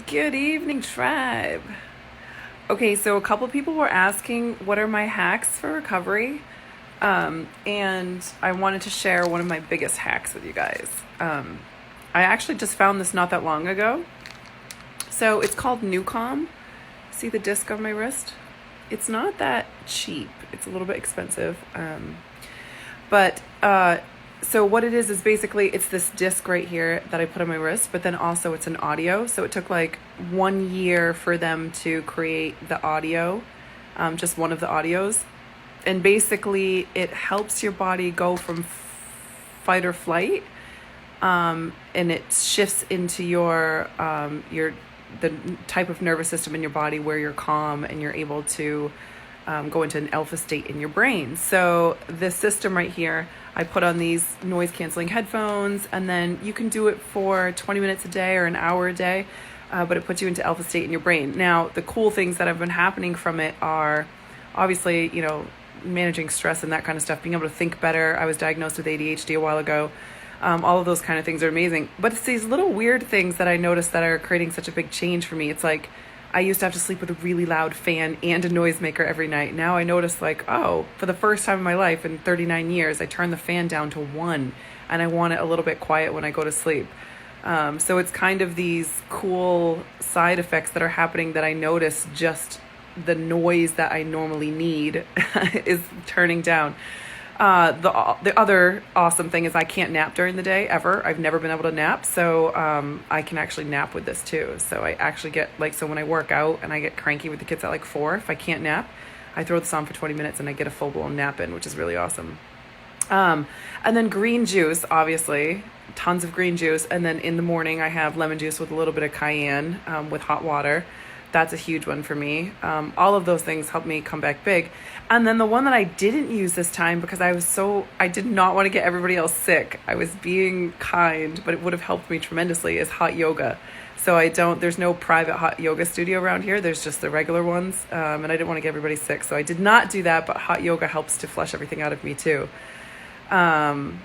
Good evening, tribe. Okay, so a couple people were asking what are my hacks for recovery, and I wanted to share one of my biggest hacks with you guys. I actually just found this not that long ago. So it's called Nucom. See the disc on my wrist? It's not that cheap. It's a little bit expensive, but so what it is basically it's this disc right here that I put on my wrist, but then also it's an audio. So it took like 1 year for them to create the audio, just one of the audios. And basically it helps your body go from fight or flight, and it shifts into your the type of nervous system in your body where you're calm and you're able to go into an alpha state in your brain. So this system right here, I put on these noise canceling headphones, and then you can do it for 20 minutes a day or an hour a day, but it puts you into alpha state in your brain. Now, the cool things that have been happening from it are obviously, managing stress and that kind of stuff, being able to think better. I was diagnosed with ADHD a while ago. All of those kind of things are amazing. But it's these little weird things that I noticed that are creating such a big change for me. It's like I used to have to sleep with a really loud fan and a noisemaker every night. Now I notice like, oh, for the first time in my life in 39 years, I turned the fan down to 1 and I want it a little bit quiet when I go to sleep. So it's kind of these cool side effects that are happening that I notice just the noise that I normally need is turning down. The other awesome thing is I can't nap during the day ever. I've never been able to nap, so I can actually nap with this too. So I actually get so when I work out and I get cranky with the kids at like 4, if I can't nap, I throw this on for 20 minutes and I get a full blown nap in, which is really awesome. And then green juice, obviously, tons of green juice. And then in the morning, I have lemon juice with a little bit of cayenne with hot water. That's a huge one for me. All of those things help me come back big. And then the one that I didn't use this time because I did not want to get everybody else sick. I was being kind, but it would have helped me tremendously, is hot yoga. So there's no private hot yoga studio around here. There's just the regular ones. And I didn't want to get everybody sick. So I did not do that, but hot yoga helps to flush everything out of me too. And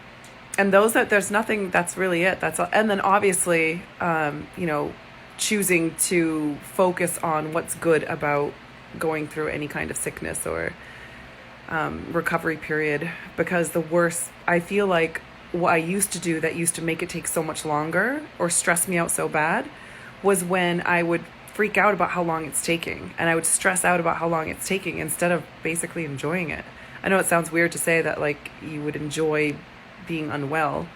there's nothing, that's really it. That's all. And then obviously, choosing to focus on what's good about going through any kind of sickness or recovery period, because the worst, I feel like what I used to do that used to make it take so much longer or stress me out so bad was when I would freak out about how long it's taking, and I would stress out about how long it's taking instead of basically enjoying it. I know it sounds weird to say that like you would enjoy being unwell,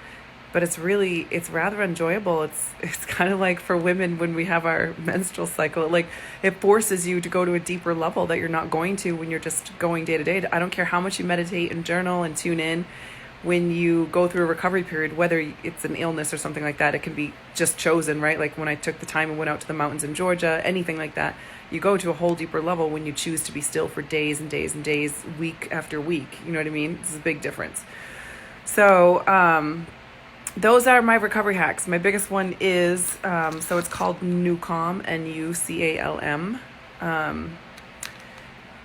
but it's rather enjoyable. It's kind of like for women when we have our menstrual cycle, it forces you to go to a deeper level that you're not going to when you're just going day to day. I don't care how much you meditate and journal and tune in. When you go through a recovery period, whether it's an illness or something like that, it can be just chosen, right? Like when I took the time and went out to the mountains in Georgia, anything like that, you go to a whole deeper level when you choose to be still for days and days and days, week after week. You know what I mean? This is a big difference. So, those are my recovery hacks. My biggest one is, so it's called Nucalm, Nucalm.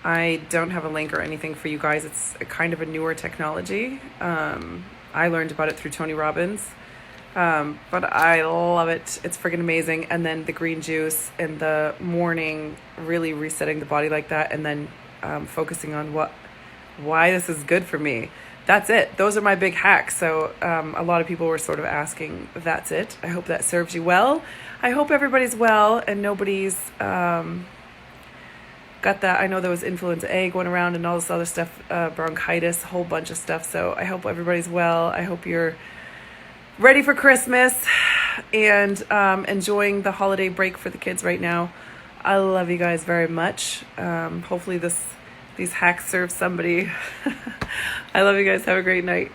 I don't have a link or anything for you guys. It's a kind of a newer technology. I learned about it through Tony Robbins, but I love it. It's freaking amazing. And then the green juice in the morning, really resetting the body like that, and then focusing on why this is good for me. That's it. Those are my big hacks. So a lot of people were sort of asking, that's it. I hope that serves you well. I hope everybody's well and nobody's got that. I know there was influenza A going around and all this other stuff, bronchitis, a whole bunch of stuff. So I hope everybody's well. I hope you're ready for Christmas and enjoying the holiday break for the kids right now. I love you guys very much. Hopefully these hacks serve somebody. I love you guys. Have a great night.